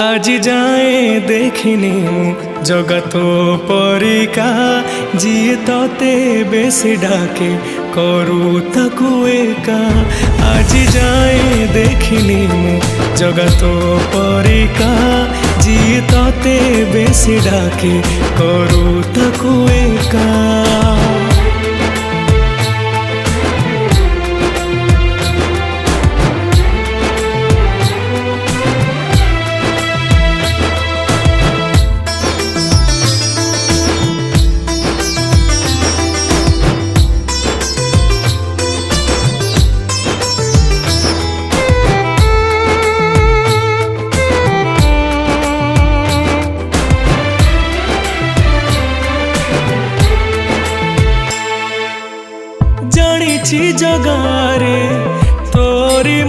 आज जाए देखिनी जगत परिका जी तते बेसी डाके करू ताकू एका। आज जाए देखिनी जगत परिका जी तते बेसी डाके करू ताकू एका। जानी जगारे तोरी